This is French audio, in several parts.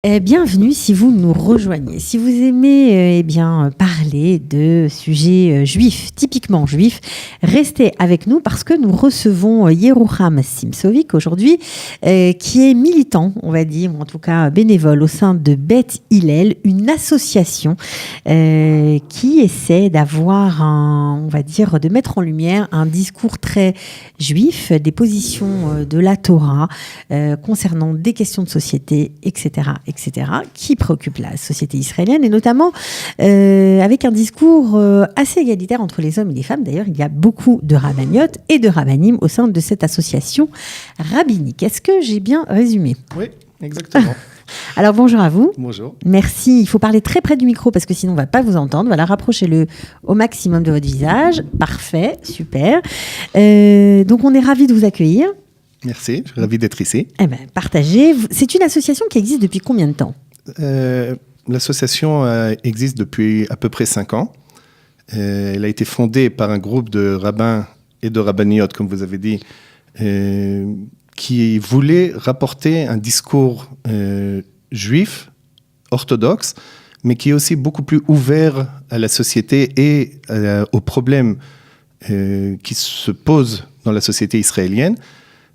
Bienvenue si vous nous rejoignez. Si vous aimez parler de sujets juifs, typiquement juifs, restez avec nous parce que nous recevons Yerouham Simsovic aujourd'hui, qui est militant, on va dire, ou en tout cas bénévole au sein de Beth Hillel, une association qui essaie de mettre en lumière un discours très juif, des positions de la Torah concernant des questions de société, etc., qui préoccupent la société israélienne, et notamment avec un discours assez égalitaire entre les hommes et les femmes. D'ailleurs, il y a beaucoup de rabbiniotes et de rabbinim au sein de cette association rabbinique. Est-ce que j'ai bien résumé ? Oui, exactement. Alors, bonjour à vous. Bonjour. Merci. Il faut parler très près du micro parce que sinon, on ne va pas vous entendre. Voilà, rapprochez-le au maximum de votre visage. Parfait, super. Donc, on est ravis de vous accueillir. Merci, je suis ravi d'être ici. Partagez. C'est une association qui existe depuis combien de temps ? L'association existe depuis à peu près 5 ans. Elle a été fondée par un groupe de rabbins et de rabbiniotes, comme vous avez dit, qui voulaient rapporter un discours juif, orthodoxe, mais qui est aussi beaucoup plus ouvert à la société et aux problèmes qui se posent dans la société israélienne,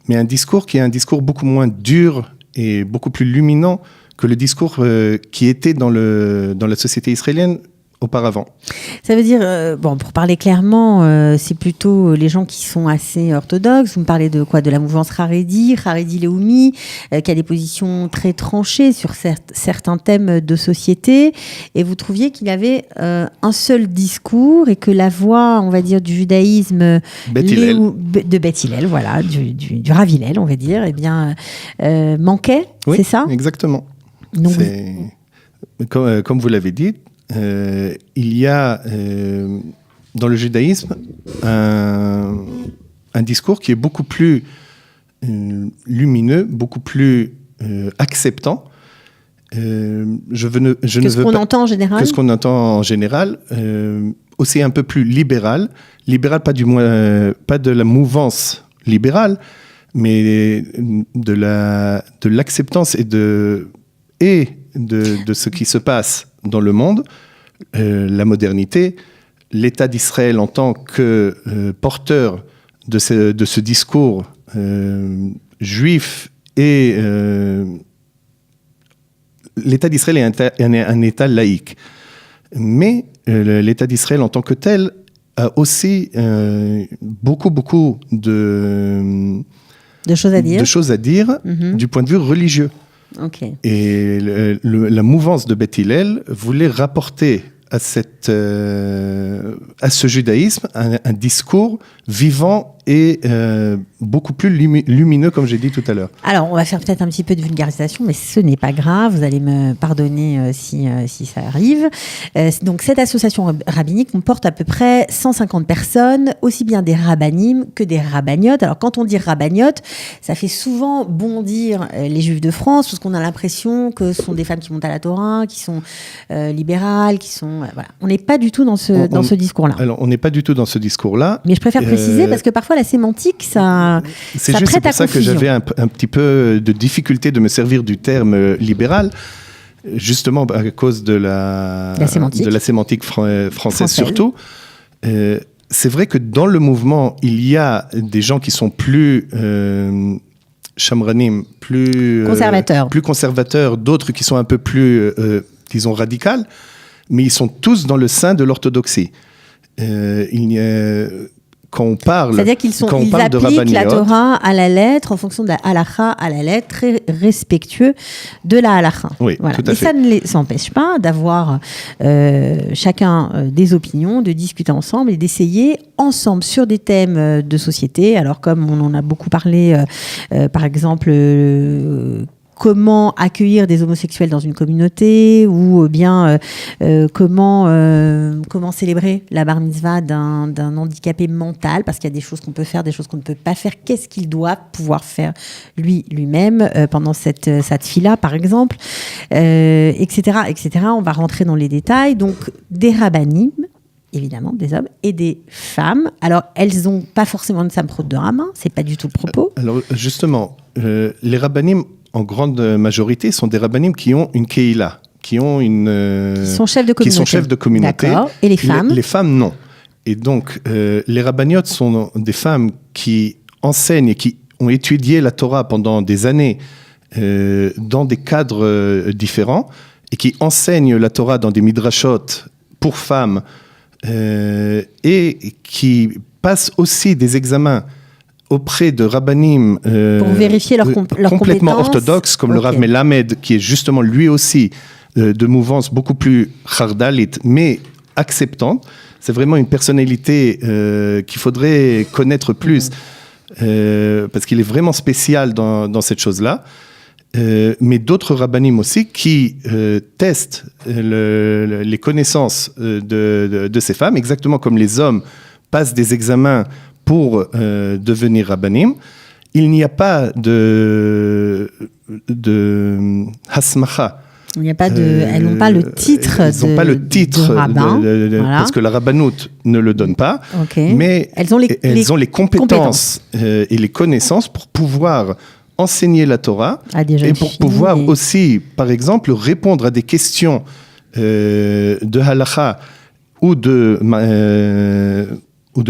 mais un discours qui est un discours beaucoup moins dur et beaucoup plus luminant que le discours qui était dans la société israélienne auparavant. Ça veut dire, pour parler clairement, c'est plutôt les gens qui sont assez orthodoxes. Vous me parlez de quoi ? De la mouvance Haredi Leumi, qui a des positions très tranchées sur certains thèmes de société. Et vous trouviez qu'il y avait un seul discours et que la voix, on va dire, du judaïsme de Beth Hillel, voilà, du Rav Hillel, on va dire, manquait, oui, c'est ça ? Exactement. Donc, comme vous l'avez dit, il y a dans le judaïsme un discours qui est beaucoup plus lumineux, beaucoup plus acceptant. Entend en général. Que ce qu'on entend en général, aussi un peu plus libéral. Libéral, pas de la mouvance libérale, mais de l'acceptance et de ce qui se passe dans le monde, la modernité, l'État d'Israël en tant que porteur de ce discours juif, et l'État d'Israël est un État laïque. Mais l'État d'Israël en tant que tel a aussi beaucoup de choses à dire du point de vue religieux. Okay. Et la mouvance de Beth Hillel voulait rapporter à ce judaïsme un discours vivant et beaucoup plus lumineux, comme j'ai dit tout à l'heure. Alors, on va faire peut-être un petit peu de vulgarisation, mais ce n'est pas grave. Vous allez me pardonner si ça arrive. Donc, cette association rabbinique comporte à peu près 150 personnes, aussi bien des rabbinim que des rabbiniotes. Alors, quand on dit rabbiniotes, ça fait souvent bondir les Juifs de France, parce qu'on a l'impression que ce sont des femmes qui montent à la Torah, qui sont libérales, qui sont... voilà. On n'est pas du tout dans ce discours-là. Alors, on n'est pas du tout dans ce discours-là. Mais je préfère préciser, parce que parfois, la sémantique, ça c'est juste pour ça que j'avais un petit peu de difficulté de me servir du terme libéral, justement à cause de la sémantique française surtout. C'est vrai que dans le mouvement, il y a des gens qui sont plus chamranim, plus conservateurs, d'autres qui sont un peu plus, disons, radicales, mais ils sont tous dans le sein de l'orthodoxie. Quand on parle, c'est-à-dire qu'ils appliquent la Torah à la lettre, en fonction de la halakha à la lettre, très respectueux de la halakha. Oui, voilà. tout à fait. Ça ne les empêche pas d'avoir chacun des opinions, de discuter ensemble et d'essayer ensemble sur des thèmes de société. Alors, comme on en a beaucoup parlé, par exemple... comment accueillir des homosexuels dans une communauté, ou bien comment célébrer la bar mitzvah d'un handicapé mental, parce qu'il y a des choses qu'on peut faire, des choses qu'on ne peut pas faire. Qu'est-ce qu'il doit pouvoir faire lui-même pendant cette tfila, par exemple, etc., etc. On va rentrer dans les détails. Donc, des rabbinim, évidemment, des hommes et des femmes. Alors, elles n'ont pas forcément une samprot de Rama, c'est pas du tout le propos. Alors, justement, les rabbinim en grande majorité, sont des rabbanim qui ont une keila, qui sont chefs de communauté. D'accord. Et les femmes? Les femmes, non. Et donc, les rabbaniotes sont des femmes qui enseignent et qui ont étudié la Torah pendant des années dans des cadres différents et qui enseignent la Torah dans des midrashot pour femmes et qui passent aussi des examens auprès de rabbanim pour vérifier leur complètement orthodoxes, comme le Rav Melamed, qui est justement lui aussi de mouvance beaucoup plus chardalite, mais acceptante. C'est vraiment une personnalité qu'il faudrait connaître plus, parce qu'il est vraiment spécial dans cette chose-là. Mais d'autres rabbanim aussi qui testent les connaissances de ces femmes, exactement comme les hommes passent des examens pour devenir rabbanim. Il n'y a pas de hasmacha. Il n'y a pas elles n'ont pas le titre de rabbin. Voilà. Parce que la rabbanoute ne le donne pas. Okay. Mais elles ont les compétences et les connaissances pour pouvoir enseigner la Torah et pour pouvoir aussi, par exemple, répondre à des questions de halakha ou de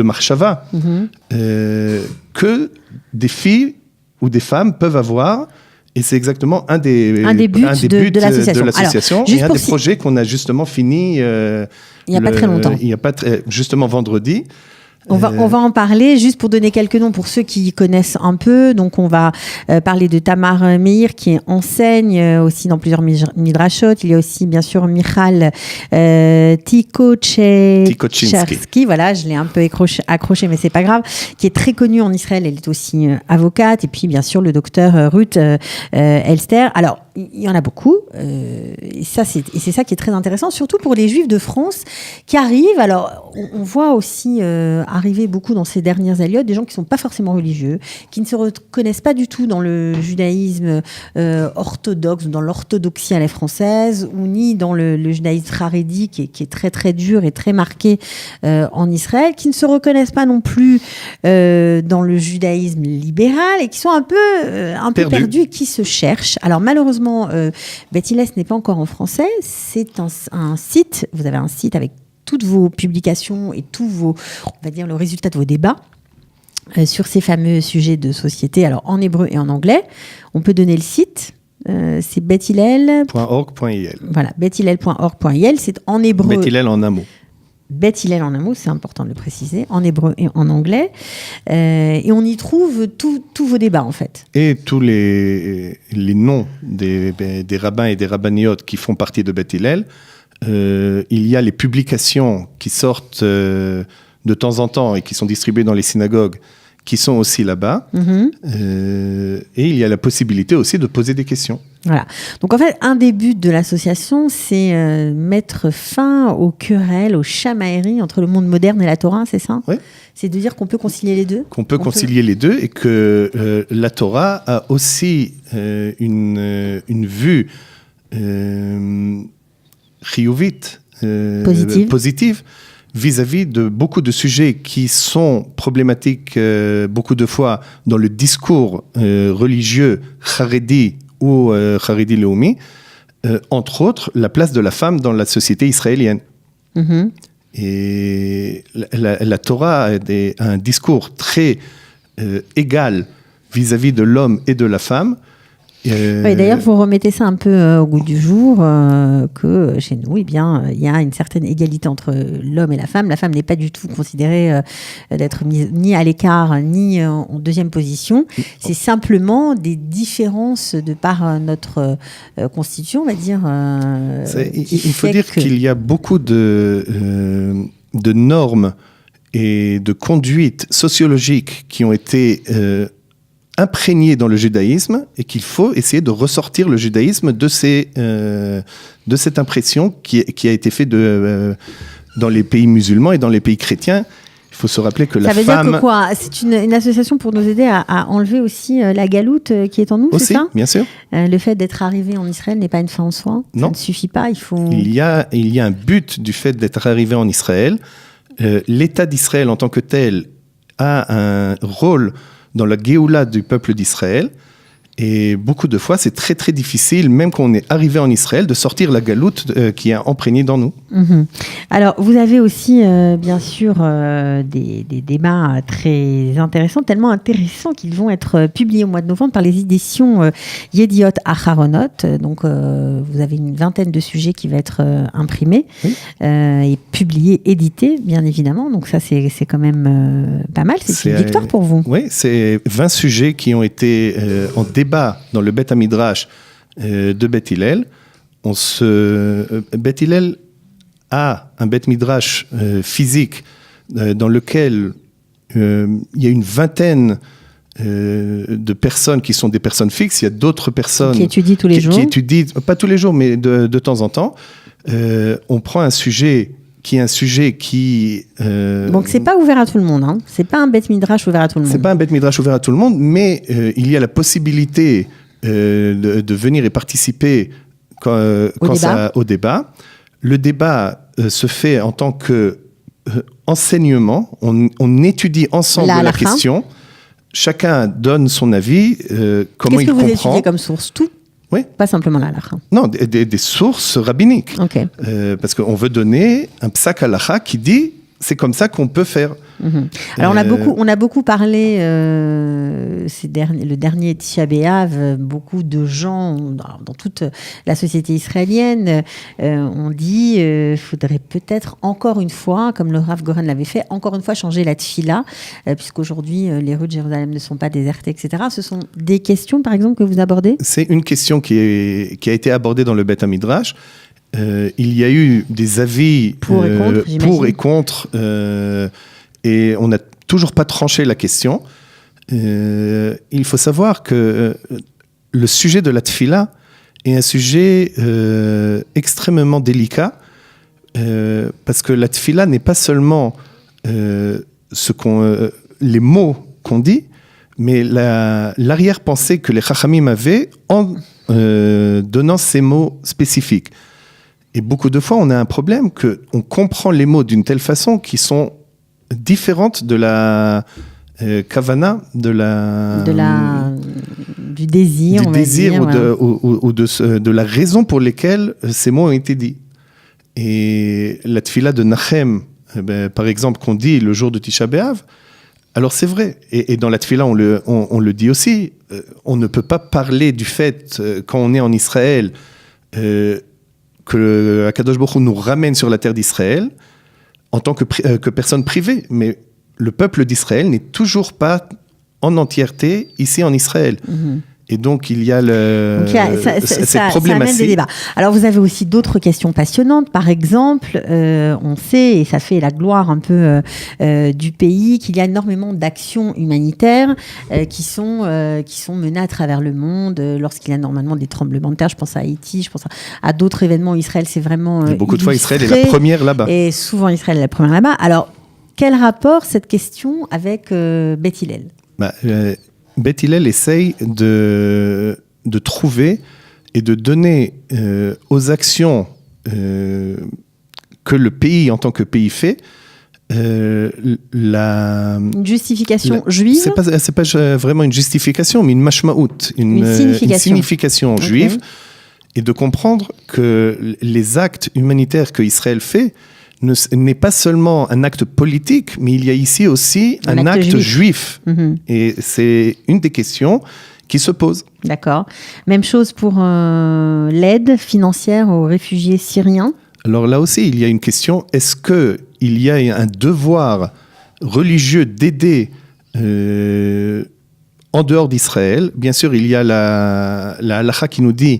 marshava que des filles ou des femmes peuvent avoir. Et c'est exactement un des buts de l'association. Alors, et un des projets qu'on a justement fini il n'y a pas très longtemps. Justement vendredi. On va en parler, juste pour donner quelques noms pour ceux qui connaissent un peu. Donc, on va parler de Tamar Meir, qui enseigne aussi dans plusieurs midrashot. Il y a aussi, bien sûr, Michal Tikoczewski. Voilà, je l'ai un peu accroché, mais c'est pas grave. Qui est très connue en Israël. Elle est aussi avocate. Et puis, bien sûr, le docteur Ruth Elster. Alors, il y en a beaucoup. Et c'est ça qui est très intéressant, surtout pour les Juifs de France qui arrivent. Alors, on voit aussi arriver beaucoup dans ces dernières années des gens qui ne sont pas forcément religieux, qui ne se reconnaissent pas du tout dans le judaïsme orthodoxe, dans l'orthodoxie à la française, ou ni dans le judaïsme haredi qui est très très dur et très marqué en Israël, qui ne se reconnaissent pas non plus dans le judaïsme libéral et qui sont un peu perdus et qui se cherchent. Alors malheureusement, Beth Hillel n'est pas encore en français. C'est un site. Vous avez un site avec toutes vos publications et on va dire, le résultat de vos débats sur ces fameux sujets de société, alors en hébreu et en anglais. On peut donner le site. C'est bethhillel.org.il. Voilà, bethhillel.org.il. C'est en hébreu. Beth Hillel en un mot. Beth Hillel en un mot, c'est important de le préciser, en hébreu et en anglais. Et on y trouve tous vos débats, en fait. Et tous les noms des rabbins et des rabbiniotes qui font partie de Beth Hillel. Il y a les publications qui sortent de temps en temps et qui sont distribuées dans les synagogues, qui sont aussi là-bas. Et il y a la possibilité aussi de poser des questions. Voilà. Donc en fait, un des buts de l'association, c'est mettre fin aux querelles, aux chamailleries entre le monde moderne et la Torah, c'est ça ? Oui. C'est de dire qu'on peut concilier les deux ? Qu'on peut concilier les deux et que la Torah a aussi une vue chiyuvite, positive vis-à-vis de beaucoup de sujets qui sont problématiques beaucoup de fois dans le discours religieux haredi ou haredi leumi, entre autres la place de la femme dans la société israélienne. Et la Torah a un discours très égal vis-à-vis de l'homme et de la femme. Oui, d'ailleurs, vous remettez ça un peu au goût du jour, que chez nous, eh bien, il y a une certaine égalité entre l'homme et la femme. La femme n'est pas du tout considérée d'être mise ni à l'écart, ni en deuxième position. C'est simplement des différences de par notre constitution, on va dire. Il faut dire qu'il y a beaucoup de normes et de conduites sociologiques qui ont été imprégné dans le judaïsme et qu'il faut essayer de ressortir le judaïsme de cette impression qui a été faite dans les pays musulmans et dans les pays chrétiens. Il faut se rappeler que la femme... Ça veut dire que quoi ? C'est une association pour nous aider à enlever aussi la galoute qui est en nous, aussi, c'est ça ? Bien sûr. Le fait d'être arrivé en Israël n'est pas une fin en soi ? Non. Ça ne suffit pas, il faut... Il y a un but du fait d'être arrivé en Israël. L'État d'Israël en tant que tel a un rôle dans la Géoula du peuple d'Israël. Et beaucoup de fois, c'est très, très difficile, même quand on est arrivé en Israël, de sortir la galoute qui est imprégnée dans nous. Alors, vous avez aussi, bien sûr, des débats très intéressants, tellement intéressants qu'ils vont être publiés au mois de novembre par les éditions Yediot Aharonot. Donc, vous avez une vingtaine de sujets qui vont être imprimés et publiés, édités, bien évidemment. Donc, ça, c'est quand même pas mal. C'est une victoire pour vous. Oui, c'est 20 sujets qui ont été en débat dans le Beth Midrash de Beth Hillel. Beth Hillel a un Beth Midrash physique dans lequel il y a une vingtaine de personnes qui sont des personnes fixes. Il y a d'autres personnes qui étudient tous les jours. Qui étudient, pas tous les jours, mais de temps en temps. On prend un sujet qui est un sujet qui... Donc, c'est pas ouvert à tout le monde. Hein. C'est pas un Beth Midrash ouvert à tout le monde. C'est pas un Beth Midrash ouvert à tout le monde, mais il y a la possibilité de venir et participer au débat. Le débat se fait en tant que enseignement. On étudie ensemble la question. Chacun donne son avis, comment il comprend. Qu'est-ce que vous étudiez comme source? Tout? Oui. Pas simplement la halakha. Non, des sources rabbiniques. Okay. Parce qu'on veut donner un psak halakha qui dit c'est comme ça qu'on peut faire. Alors on a beaucoup parlé le dernier Tisha B'Av, beaucoup de gens dans toute la société israélienne ont dit faudrait peut-être encore une fois, comme le Rav Goren l'avait fait, encore une fois changer la tfila, puisqu'aujourd'hui les rues de Jérusalem ne sont pas désertées, etc. Ce sont des questions par exemple que vous abordez? C'est une question qui a été abordée dans le Beth Midrash. Il y a eu des avis pour et contre, et on n'a toujours pas tranché la question. Il faut savoir que le sujet de la tfila est un sujet extrêmement délicat, parce que la tfila n'est pas seulement les mots qu'on dit, mais l'arrière-pensée que les Chachamim avaient en donnant ces mots spécifiques. Et beaucoup de fois, on a un problème qu'on comprend les mots d'une telle façon qu'ils sont différentes de la kavana, du désir, de la raison pour laquelle ces mots ont été dits. Et la tfila de Nachem, par exemple, qu'on dit le jour de Tisha B'Av, alors c'est vrai, et dans la tfila on le dit aussi, on ne peut pas parler du fait, quand on est en Israël, que Akadosh Baruch Hu nous ramène sur la terre d'Israël en tant que personne privée. Mais le peuple d'Israël n'est toujours pas en entièreté ici en Israël. Et donc, il y a cette problématique. Ça amène des débats. Alors, vous avez aussi d'autres questions passionnantes. Par exemple, on sait, et ça fait la gloire un peu du pays, qu'il y a énormément d'actions humanitaires qui sont menées à travers le monde lorsqu'il y a normalement des tremblements de terre. Je pense à Haïti, je pense à d'autres événements où Israël, c'est vraiment beaucoup de fois, Israël est la première là-bas. Et souvent, Israël est la première là-bas. Alors, quel rapport cette question avec Beth Hillel? Beth Hillel essaye de trouver et de donner aux actions que le pays, en tant que pays, fait, une justification juive. C'est pas vraiment une justification, mais une mashmaout, une signification juive, et de comprendre que les actes humanitaires que Israël fait n'est pas seulement un acte politique, mais il y a ici aussi un acte juif. Et c'est une des questions qui se pose. D'accord. Même chose pour l'aide financière aux réfugiés syriens. Alors là aussi, il y a une question. Est-ce qu'il y a un devoir religieux d'aider en dehors d'Israël? Bien sûr, il y a la halakha qui nous dit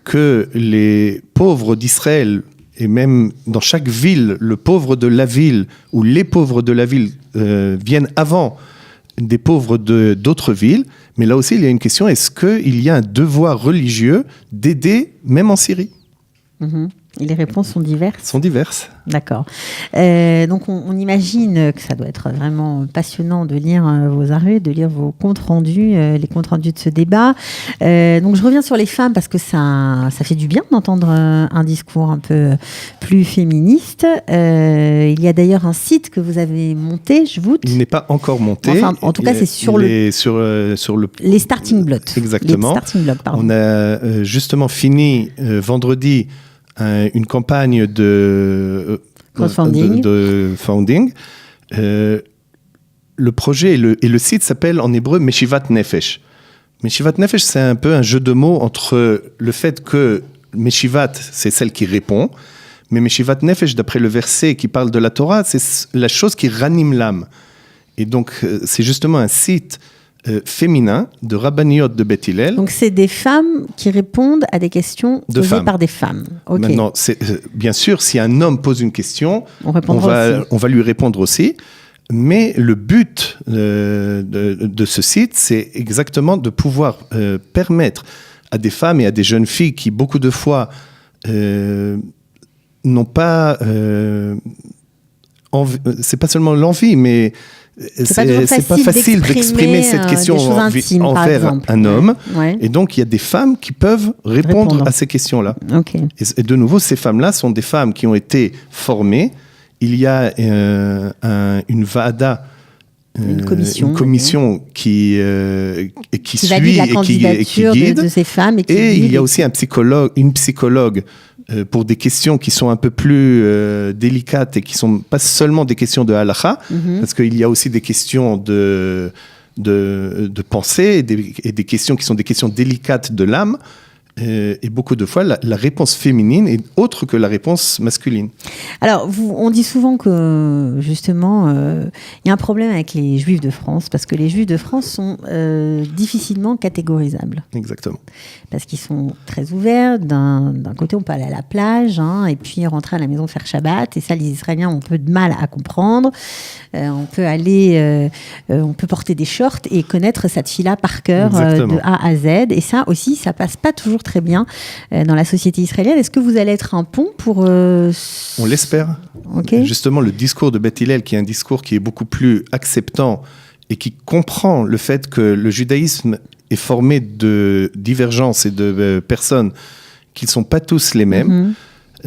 que les pauvres d'Israël, et même dans chaque ville, le pauvre de la ville ou les pauvres de la ville viennent avant des pauvres d'autres villes. Mais là aussi, il y a une question, est-ce qu'il y a un devoir religieux d'aider même en Syrie? Et les réponses sont diverses. Sont diverses. D'accord. Donc, on imagine que ça doit être vraiment passionnant de lire vos arrêts, de lire vos comptes rendus, les comptes rendus de ce débat. Donc, je reviens sur les femmes parce que ça fait du bien d'entendre un discours un peu plus féministe. Il y a d'ailleurs un site que vous avez monté, Jvout. Il n'est pas encore monté. Enfin, en tout cas, c'est sur les starting blocks. Exactement. Les starting blocks, pardon. On a justement fini vendredi une campagne de crowdfunding. Le projet et le site s'appelle en hébreu Meshivat Nefesh. Meshivat Nefesh, c'est un peu un jeu de mots entre le fait que Meshivat, c'est celle qui répond, mais Meshivat Nefesh, d'après le verset qui parle de la Torah, c'est la chose qui ranime l'âme. Et donc, c'est justement un site féminin de Rabbaniot de Beth Hillel. Donc, c'est des femmes qui répondent à des questions posées par des femmes. Okay. Maintenant, bien sûr, si un homme pose une question, on va lui répondre aussi. Mais le but de ce site, c'est exactement de pouvoir permettre à des femmes et à des jeunes filles qui, beaucoup de fois, n'ont pas... c'est pas seulement l'envie, mais... C'est pas facile d'exprimer cette question envers un homme. Ouais. Et donc, il y a des femmes qui peuvent répondre à ces questions-là. Okay. Et de nouveau, ces femmes-là sont des femmes qui ont été formées. Il y a une VADA, une commission qui suit et qui guide. De ces femmes et il y a aussi une psychologue pour des questions qui sont un peu plus délicates et qui ne sont pas seulement des questions de halakha, parce qu'il y a aussi des questions de pensée et des questions qui sont des questions délicates de l'âme. Et beaucoup de fois, la réponse féminine est autre que la réponse masculine. Alors, on dit souvent que, justement, il y a un problème avec les Juifs de France, parce que les Juifs de France sont difficilement catégorisables. Exactement. Parce qu'ils sont très ouverts. D'un côté, on peut aller à la plage, et puis rentrer à la maison faire Shabbat. Et ça, les Israéliens ont un peu de mal à comprendre. On peut porter des shorts et connaître cette fille-là par cœur de A à Z. Et ça aussi, ça passe pas toujours très bien dans la société israélienne. Est-ce que vous allez être un pont pour... On l'espère. Okay. Justement, le discours de Beth Hillel, qui est un discours qui est beaucoup plus acceptant et qui comprend le fait que le judaïsme est formé de divergences et de personnes qui ne sont pas tous les mêmes,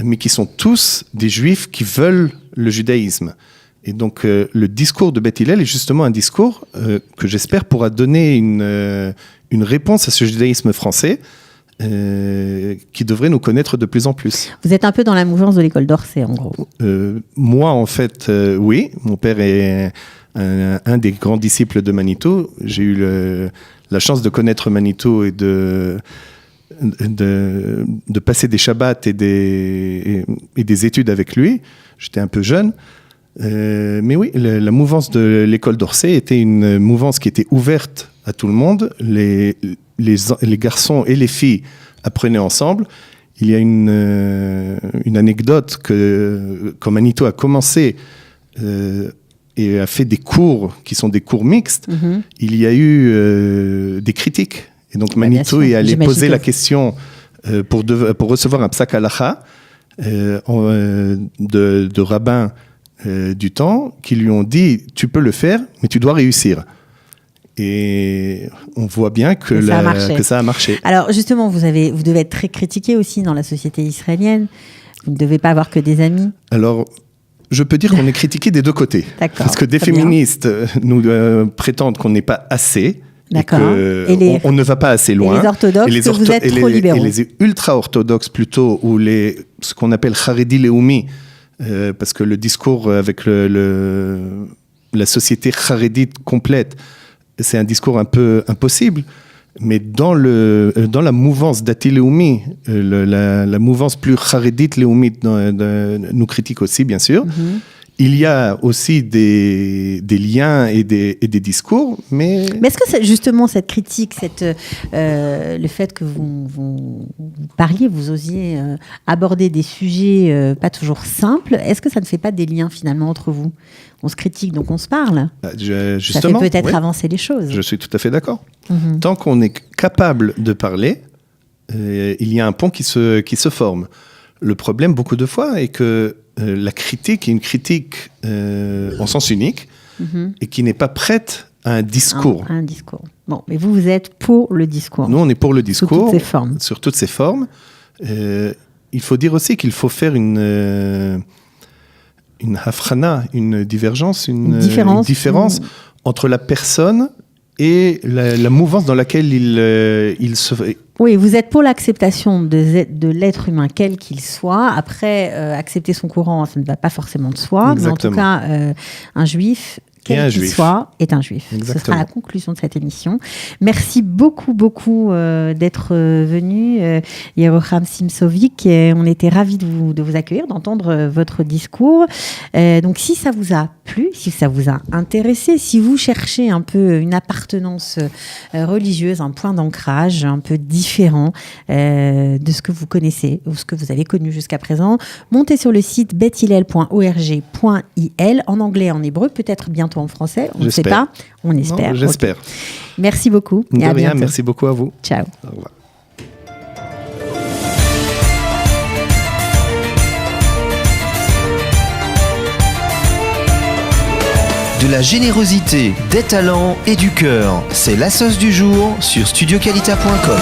mais qui sont tous des juifs qui veulent le judaïsme. Et donc, le discours de Beth Hillel est justement un discours que j'espère pourra donner une réponse à ce judaïsme français qui devrait nous connaître de plus en plus. Vous êtes un peu dans la mouvance de l'école d'Orsay, en gros. Moi, en fait, oui. Mon père est un des grands disciples de Manitou. J'ai eu la chance de connaître Manitou et de passer des Shabbats et des études avec lui. J'étais un peu jeune. Mais oui, la mouvance de l'école d'Orsay était une mouvance qui était ouverte à tout le monde. Les garçons et les filles apprenaient ensemble. Il y a une anecdote quand Manitou a commencé et a fait des cours qui sont des cours mixtes, il y a eu des critiques. Et donc Manitou est allé poser la question pour recevoir un psak halacha de rabbins du temps qui lui ont dit « tu peux le faire, mais tu dois réussir ». Et on voit bien que ça a marché. Alors justement, vous devez être très critiqué aussi dans la société israélienne. Vous ne devez pas avoir que des amis. Alors, je peux dire qu'on est critiqué des deux côtés. Parce que des féministes nous prétendent qu'on n'est pas assez. D'accord. On ne va pas assez loin. Et les orthodoxes, que vous êtes trop libéraux. Et les ultra-orthodoxes plutôt, ou ce qu'on appelle Haredi Leumi, parce que le discours avec la société charédite complète, c'est un discours un peu impossible, mais dans la mouvance d'Ati Leumi, la mouvance plus charédite Leumite nous critique aussi, bien sûr. Il y a aussi des liens et des discours, mais est-ce que justement cette critique, le fait que vous parliez, vous osiez aborder des sujets pas toujours simples, est-ce que ça ne fait pas des liens finalement entre vous ? On se critique, donc on se parle. Justement, ça fait peut-être avancer les choses. Je suis tout à fait d'accord. Tant qu'on est capable de parler, il y a un pont qui se forme. Le problème, beaucoup de fois, est que la critique est une critique en sens unique et qui n'est pas prête à un discours. Un discours. Bon, mais vous êtes pour le discours. Nous, on est pour le discours. Sur toutes ses formes. Il faut dire aussi qu'il faut faire une hafrana, une divergence, une différence entre la personne et la mouvance dans laquelle il se... Oui, vous êtes pour l'acceptation de l'être humain, quel qu'il soit. Après, accepter son courant, ça ne va pas forcément de soi. Exactement. Mais en tout cas, un juif... quel qu'il soit, est un juif. Exactement. Ce sera la conclusion de cette émission. Merci beaucoup d'être venu, Yeroham Simsovic. On était ravis de vous accueillir, d'entendre votre discours. Donc, si ça vous a plu, si ça vous a intéressé, si vous cherchez un peu une appartenance religieuse, un point d'ancrage un peu différent de ce que vous connaissez ou ce que vous avez connu jusqu'à présent, montez sur le site bethilel.org.il, en anglais et en hébreu, peut-être bientôt en français, on ne sait pas, on espère. Non, j'espère. Okay. Merci beaucoup. De rien, merci beaucoup à vous. Ciao. Au revoir. De la générosité, des talents et du cœur, c'est la sauce du jour sur studioqualita.com.